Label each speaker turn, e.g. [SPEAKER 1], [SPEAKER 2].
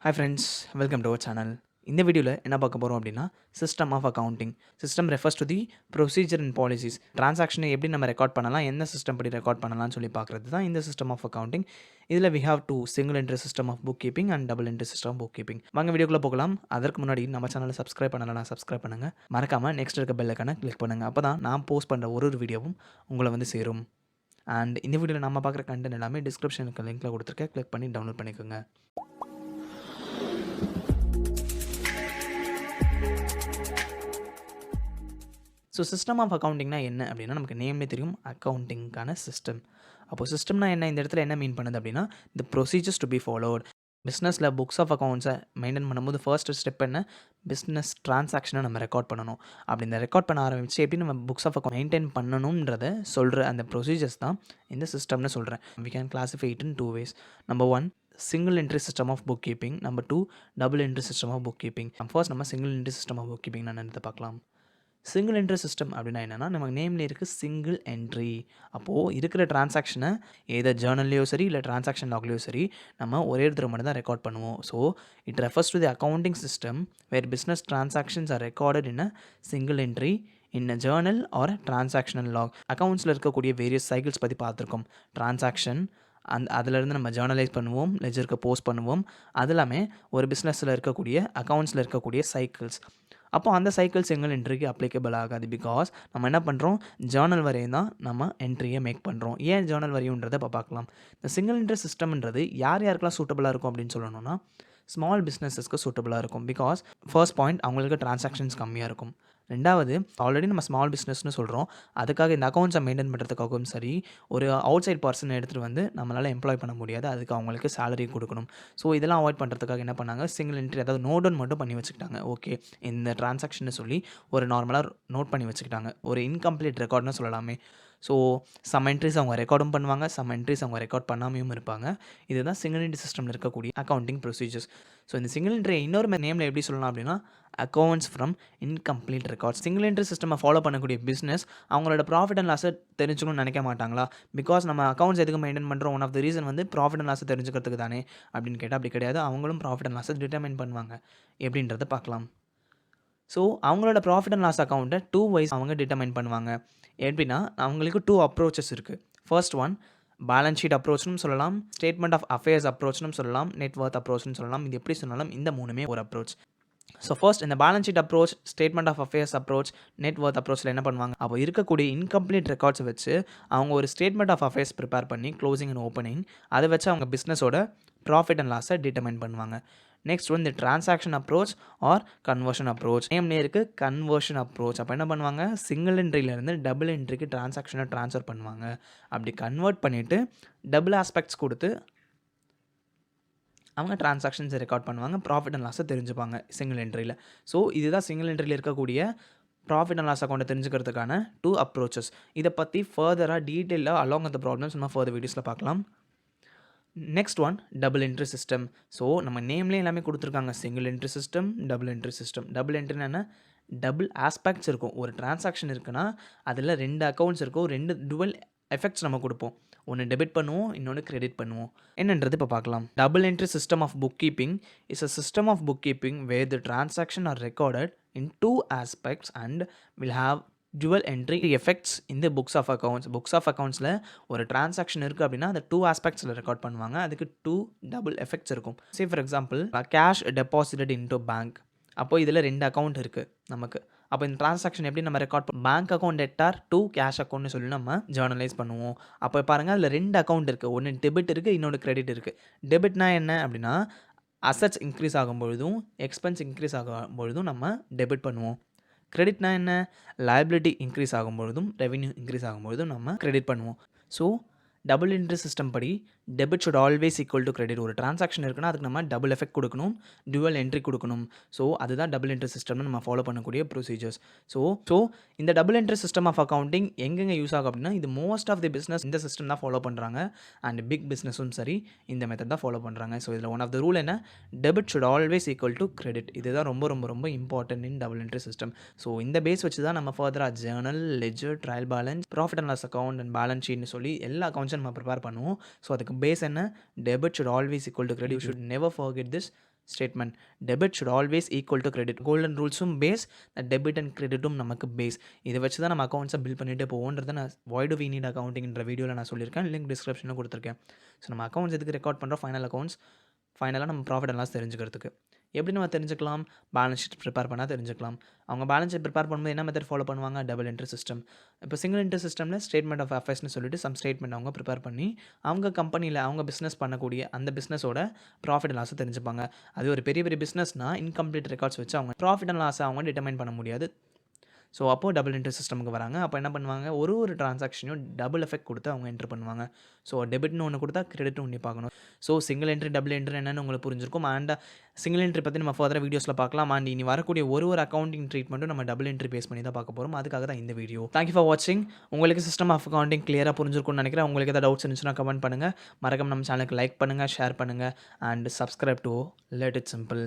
[SPEAKER 1] Hi friends, welcome to our channel. இந்த வீடியோவில் என்ன பார்க்க போகிறோம் அப்படின்னா system of accounting. System refers to the procedure and policies. டிரான்சாக்ஷனை எப்படி நம்ம ரெக்கார்ட் பண்ணலாம், எந்த சிஸ்டம் படி ரெக்கார்ட் பண்ணலாம்னு சொல்லி பார்க்குறது தான் இந்த சிஸ்டம் ஆஃப் அக்கவுண்டிங். இதில் we have two single entry system of book keeping and double entry system of book keeping. வாங்க வீடியோக்குள்ளே போகலாம். அதற்கு முன்னாடி நம்ம சேனலை சப்ஸ்கிரைப் பண்ணலாம், சப்ஸ்கிரைப் பண்ணுங்கள். மறக்காமல் நெக்ஸ்ட் இருக்க பெல் ஐக்கானை கிளிக் பண்ணுங்கள். அப்போ தான் நான் போஸ்ட் பண்ணுற ஒரு வீடியோவும் உங்களை வந்து சேரும். அண்ட் இந்த வீடியோவில் நம்ம பார்க்குற கண்டென்ட் எல்லாமே டிஸ்கிரிப்ஷனுக்கு லிங்க்கில் கொடுத்துருக்கேன், கிளிக் பண்ணி டவுன்லோட் பண்ணிக்கோங்க. ஸோ சிஸ்டம் ஆஃப் அக்கவுண்டிங்னா என்ன அப்படின்னா நமக்கு நேம்லே தெரியும், அக்கவுண்டிங்கான சிஸ்டம். அப்போது சிஸ்டம்னா என்ன, இந்த இடத்துல என்ன மீன் பண்ணுது அப்படின்னா தி ப்ரொசீஜர்ஸ் டு பி ஃபாலோட். பிஸ்னஸில் புக்ஸ் ஆஃப் அக்கௌண்ட்ஸை மெயின்டைன் பண்ணும்போது ஃபர்ஸ்ட் ஸ்டெப் என்ன, பிஸ்னஸ் ட்ரான்சாக்ஷனை நம்ம ரெக்கார்ட் பண்ணணும். அப்படி இந்த ரெக்கார்ட் பண்ண ஆரம்பித்து எப்படி நம்ம புக்ஸ் ஆஃப் அக்கௌண்ட் மெயின்டைன் பண்ணணுன்றதை சொல்கிற அந்த ப்ரொசீஜர்ஸ் தான் இந்த சிஸ்டம்னு சொல்கிறேன். We can classify it in two ways. Number one, single entry system of book keeping. Number two, double entry system of book keeping. First நம்ம single entry system of book keeping நான் என்னத்தை பார்க்கலாம். Single entry system அப்படின்னா என்னென்னா, நமக்கு நேம்லேயே இருக்குது single entry. அப்போது இருக்கிற டிரான்சாக்ஷனை ஏதர் ஜேர்னல்லையோ சரி இல்லை டிரான்சாக்ஷன் லாக்லேயோ சரி நம்ம ஒரே இடத்துல மட்டும் தான் ரெக்கார்ட் பண்ணுவோம். So it refers to the accounting system where business transactions are recorded in a single entry in a journal or transactional log. அக்கௌண்ட்ஸில் இருக்கக்கூடிய வேரியஸ் சைக்கிள்ஸ் பற்றி பார்த்துருக்கோம். டிரான்சாக்ஷன் அதிலேருந்து நம்ம ஜேர்னலைஸ் பண்ணுவோம், லெஜருக்கு போஸ்ட் பண்ணுவோம். அது எல்லாமே ஒரு பிஸ்னஸில் இருக்கக்கூடிய அக்கௌண்ட்ஸில் இருக்கக்கூடிய சைக்கிள்ஸ். அப்போ அந்த சைக்கிள் சிங்கிள் என்ட்ரிக்கு அப்ளிகபிள் ஆகாது. பிகாஸ் நம்ம என்ன பண்ணுறோம், ஜேர்னல் வரையும் தான் நம்ம என்ட்ரியை மேக் பண்ணுறோம். ஏன் ஜேர்னல் வரையுன்றதை இப்போ பார்க்கலாம். இந்த சிங்கிள் என்ட்ரி சிஸ்டம்ன்றது யார் யாருக்கெல்லாம் சூட்டபுளாக இருக்கும் அப்படின்னு சொல்லணும்னா, ஸ்மால் பிஸ்னஸஸ்க்கு சூட்டபுளாக இருக்கும். பிகாஸ் ஃபர்ஸ்ட் பாயிண்ட், அவங்களுக்கு டிரான்சாக்ஷன்ஸ் கம்மியாக இருக்கும். ரெண்டாவது, ஆல்ரெடி நம்ம ஸ்மால் பிஸ்னஸ்னு சொல்கிறோம், அதுக்காக இந்த அக்கௌண்ட்ஸை மெயின்டைன் பண்ணுறதுக்காகவும் சரி, ஒரு அவுட் சைட் பர்சன் எடுத்துகிட்டு வந்து நம்மளால் எம்ப்ளாய் பண்ண முடியாது. அதுக்கு அவங்களுக்கு சேலரி கொடுக்கணும். ஸோ இதெல்லாம் அவாய்ட் பண்ணுறதுக்காக என்ன பண்ணாங்க, சிங்கிள் என்ட்ரி அதாவது நோட் ஒன் மட்டும் பண்ணி வச்சுக்கிட்டாங்க. ஓகே, இந்த டிரான்சாக்ஷன் சொல்லி ஒரு நார்மலாக நோட் பண்ணி வச்சுக்கிட்டாங்க. ஒரு இன்கம்ப்ளீட் ரெக்கார்ட்னு சொல்லலாமே. ஸோ சம் என்ட்ரிஸ் அவங்க ரெக்கார்டும் பண்ணுவாங்க, சம் என்ட்ரிஸ் அவங்க ரெக்கார்ட் பண்ணாமையும் இருப்பாங்க. இதுதான் சிங்கிள் என்ட்ரி சிஸ்டமில் இருக்கக்கூடிய அக்கௌண்டிங் ப்ரொசீஜர்ஸ். ஸோ இந்த சிங்கிள் என்ட்ரி இன்னொரு நேமில் எப்படி சொல்லலாம் அப்படின்னா, accounts from incomplete records. Single entry சிஸ்டமை ஃபாலோ பண்ணக்கூடிய பிஸ்னஸ் அவங்களோட ப்ராஃபிட் அண்ட் லாஸை தெரிஞ்சுக்கணும்னு நினைக்க மாட்டாங்களா? பிகாஸ் நம்ம அக்கௌண்ட்ஸ் எதுக்கு மெயின்டைன் பண்ணுறோம், ஒன் ஆஃப் த ரீசன் வந்து ப்ராஃபிட் அண்ட் லாஸை தெரிஞ்சுக்கிறதுக்கு தானே அப்படின்னு கேட்டால் அப்படி கிடையாது. அவங்களும் ப்ராஃபிட் அண்ட் லாஸை டிட்டர்மைன் பண்ணுவாங்க. எப்படின்றத பார்க்கலாம். ஸோ அவங்களோட ப்ராஃபிட் அண்ட் லாஸ் அக்கௌண்ட்டை டூ வைஸ் அவங்க டிட்டர்மைன் பண்ணுவாங்க. எப்படின்னா, அவங்களுக்கு டூ அப்ரோச்சஸ் இருக்குது. ஃபர்ஸ்ட் ஒன், பேலன்ஸ் ஷீட் அப்ரோச்னும் சொல்லலாம், ஸ்டேட்மெண்ட் ஆஃப் அஃபேர்ஸ் அப்ரோச்னும் சொல்லலாம், நெட் வொர்த் அப்ரோச்னு சொல்லலாம். இது எப்படி சொன்னாலும் இந்த மூணுமே ஒரு அப்ரோச். ஸோ ஃபர்ஸ்ட் இந்த balance sheet approach, statement of affairs approach, net worth அப்ரோச்சில் என்ன பண்ணுவாங்க, அப்போ இருக்கக்கூடிய இன்கம்ப்ளீட் ரெக்கார்ட்ஸை வச்சு அவங்க ஒரு ஸ்டேட்மெண்ட் ஆஃப் அஃபேர்ஸ் ப்ரிப்பேர் பண்ணி க்ளோசிங் அண்ட் ஓப்பனிங் அதை வச்சு அவங்க பிஸ்னஸோட ப்ராஃபிட் அண்ட் லாஸை டிட்டர்மைன் பண்ணுவாங்க. நெக்ஸ்ட் வந்து transaction approach or conversion approach. நேம்லேயே இருக்குது கன்வர்ஷன் அப்ரோச். அப்போ என்ன பண்ணுவாங்க, சிங்கிள் என்ட்ரியிலேருந்து டபுள் என்ட்ரிக்கு டிரான்சாக்ஷனை ட்ரான்ஸ்ஃபர் பண்ணுவாங்க. அப்படி கன்வெர்ட் பண்ணிவிட்டு டபுள் ஆஸ்பெக்ட்ஸ் கொடுத்து அவங்க டிரான்சாக்ஷன்ஸை ரெக்கார்ட் பண்ணுவாங்க, ப்ராஃபிட் அண்ட் லாஸை தெரிஞ்சுப்பாங்க சிங்கிள் என்ட்ரியில். ஸோ இதுதான் சிங்கிள் என்ட்ரியில் இருக்கக்கூடிய ப்ராஃபிட் அண்ட் லாஸ் அக்கௌண்ட்டை தெரிஞ்சுக்கிறதுக்கான டூ அப்ரோச்சஸ். இதை பற்றி ஃபர்தராக டீட்டெயிலாக அலாங் வித் ப்ராப்ளம்ஸ் நம்ம ஃபர்தர் வீடியோஸில் பார்க்கலாம். Next one, double entry system. So நம்ம நேம்லேயே எல்லாமே கொடுத்துருக்காங்க, single entry system, double entry system. Double என்ட்ரினா என்ன, டபுள் ஆஸ்பெக்ட்ஸ் இருக்கும். ஒரு டிரான்சாக்ஷன் இருக்குன்னா அதில் ரெண்டு அக்கௌண்ட்ஸ் இருக்கும், ரெண்டு டுவல் எஃபெக்ட்ஸ் நம்ம கொடுப்போம். ஒன்று டெபிட் பண்ணுவோம், இன்னொன்று கிரெடிட் பண்ணுவோம். என்னன்றது இப்போ பார்க்கலாம். Double entry system of book keeping is a system of book keeping where the transaction are recorded in two aspects and will have dual entry effects in the books of accounts. books of accountsல ஒரு transaction இருக்குது அப்படின்னா அந்த two ஆஸ்பெக்ட்ஸில் record பண்ணுவாங்க. அதுக்கு two double effects இருக்கும். Say for example, cash deposited into bank. அப்போ இதில் ரெண்டு அக்கௌண்ட் இருக்குது நமக்கு. அப்போ இந்த டிரான்சாக்ஷன் எப்படி நம்ம ரெக்கார்ட் பண்ணுவோம், bank account debtor to cash அக்கௌண்ட்னு சொல்லி நம்ம ஜேர்னலைஸ் பண்ணுவோம். அப்போ பாருங்கள், அதில் ரெண்டு அக்கௌண்ட் இருக்குது, ஒன்று டெபிட் இருக்குது, இன்னொன்று கிரெடிட் இருக்குது. டெபிட்னா என்ன அப்படின்னா, அசட்ஸ் இன்க்ரீஸ் ஆகும்பொழுதும் எக்ஸ்பென்ஸ் இன்க்ரீஸ் ஆகும்பொழுதும் நம்ம டெபிட் பண்ணுவோம். கிரெடிட்னா என்ன, லைபிலிட்டி இன்க்ரீஸ் ஆகும்பொழுதும் ரெவென்யூ இன்க்ரீஸ் ஆகும்பொழுதும் நம்ம கிரெடிட் பண்ணுவோம். ஸோ டபுள் என்ட்ரி சிஸ்டம் படி debit should always equal to credit. ஒரு டிரான்சாக்ஷன் இருக்குன்னா அதுக்கு நம்ம டபுள் எஃபெக்ட் கொடுக்கணும், டுவல் என்ட்ரி கொடுக்கணும். ஸோ அதுதான் டபுள் என்ட்ரி சிஸ்டம்னு நம்ம ஃபாலோ பண்ணக்கூடிய ப்ரொசீஜர்ஸ். ஸோ இந்த double entry system of accounting எங்கெங்கே யூஸ் ஆகும் அப்படின்னா, இது மோஸ்ட் ஆஃப் தி பிஸ்னஸ் இந்த சிஸ்டம் தான் ஃபாலோ பண்ணுறாங்க. அண்ட் பிக் பிஸ்னஸும் சரி இந்த மெத்தட் தான் ஃபாலோ பண்ணுறாங்க. ஸோ இதில் ஒன் ஆஃப் த ரூல் என்ன, debit should always equal to credit. இதுதான் ரொம்ப ரொம்ப ரொம்ப important in double entry system. So இந்த பேஸ் வச்சு தான் நம்ம ஃபர்தராக journal, ledger, trial balance, profit and loss account and balance ஷீட்னு சொல்லி எல்லா அக்கௌண்ட்ஸும் நம்ம ப்ரிப்பேர் பண்ணுவோம். ஸோ அதுக்கு பேஸ் என்ன, debit should always equal to credit. You should never forget this. Statement. Debit should always equal to credit. Golden ரூல்ஸும் base, debit and கிரெடிட்டும் நமக்கு பேஸ். இதை வச்சு தான் நம்ம அக்கௌண்ட்ஸை பில்ட் பண்ணிகிட்டே போவோன்றதை நான் வாய் டு வி நீட் அக்கௌண்டிங்ன்ற வீடியோவில் நான் சொல்லியிருக்கேன். லிங்க் டிஸ்கிரிப்ஷனில் கொடுத்துருக்கேன். ஸோ நம்ம அக்கௌண்ட்ஸ் எதுக்கு ரெக்கார்ட் பண்ணுறோம்? ஃபைனல் அக்கௌண்ட்ஸ், ஃபைனலாக நம்ம ப்ராஃபிட் அண்ட் லாஸ் தெரிஞ்சுக்கிறதுக்கு. எப்படி நம்ம தெரிஞ்சுக்கலாம்? பேலன்ஸ் ஷீட் ப்ரிப்பேர் பண்ணால் தெரிஞ்சுக்கலாம். அவங்க பேலன்ஸ் ஷீட் ப்ரிப்பேர் பண்ணும்போது என்ன மெத்தட் ஃபாலோ பண்ணுவாங்க? Double entry system. இப்போ சிங்கிள் என்ட்ரி சிஸ்டமில் ஸ்டேட்மெண்ட் ஆஃப் அஃபேர்ஸ்னு சொல்லிட்டு சம் ஸ்டேட்மெண்ட் அவங்க ப்ரிப்பேர் பண்ணி அவங்க கம்பெனியில் அவங்க பிஸ்னஸ் பண்ணக்கூடிய அந்த பிஸ்னஸோட ப்ராஃபிட் அண்ட் லாஸை தெரிஞ்சுப்பாங்க. அது ஒரு பெரிய பெரிய பிஸ்னஸ்னால் இன்கம்ப்ளீட் ரெக்கார்ட்ஸ் வச்சு அவங்க ப்ராஃபிட் அண்ட் லாஸை அவங்க டிட்டர்மைன் பண்ண முடியாது. ஸோ அப்போது டபுள் என்ட்ரி சிஸ்டமுக்கு வராங்க. அப்போ என்ன பண்ணுவாங்க? ஒரு டிரான்சாக்ஷனையும் டபுள் எஃபெக்ட் கொடுத்து அவங்க என்ட்ரு பண்ணுவாங்க. ஸோ டெபிட்னு ஒன்று கொடுத்தா கிரெடிட்னு ஒன்று பார்க்கணும். So single entry double entry என்னென்னு உங்களுக்கு புரிஞ்சிருக்கும். அண்ட் சிங்கிள் என்ட்ரி பற்றி நம்ம ஃபர்தர் வீடியோஸில் பார்க்கலாம். அண்ட் இனி வரக்கூடிய ஒரு அக்கௌண்டிங் ட்ரீட்மெண்ட்டும் நம்ம டபுள் என்ட்ரி பேஸ் பண்ணி தான் பார்க்க போகிறோம். அதுக்காக தான் இந்த வீடியோ. தேங்க்யூ ஃபார் வாட்சிங். உங்களுக்கு சிஸ்டம் ஆஃப் அக்கௌண்டிங் கிளியராக புரிஞ்சிருக்கும்னு நினைக்கிறேன். உங்களுக்கு ஏதாவது டவுட்ஸ் இருந்துச்சுன்னா கமெண்ட் பண்ணுங்கள். மறக்காம நம்ம சேனலுக்கு லைக் பண்ணுங்கள், ஷேர் பண்ணுங்கள் and subscribe to let it simple.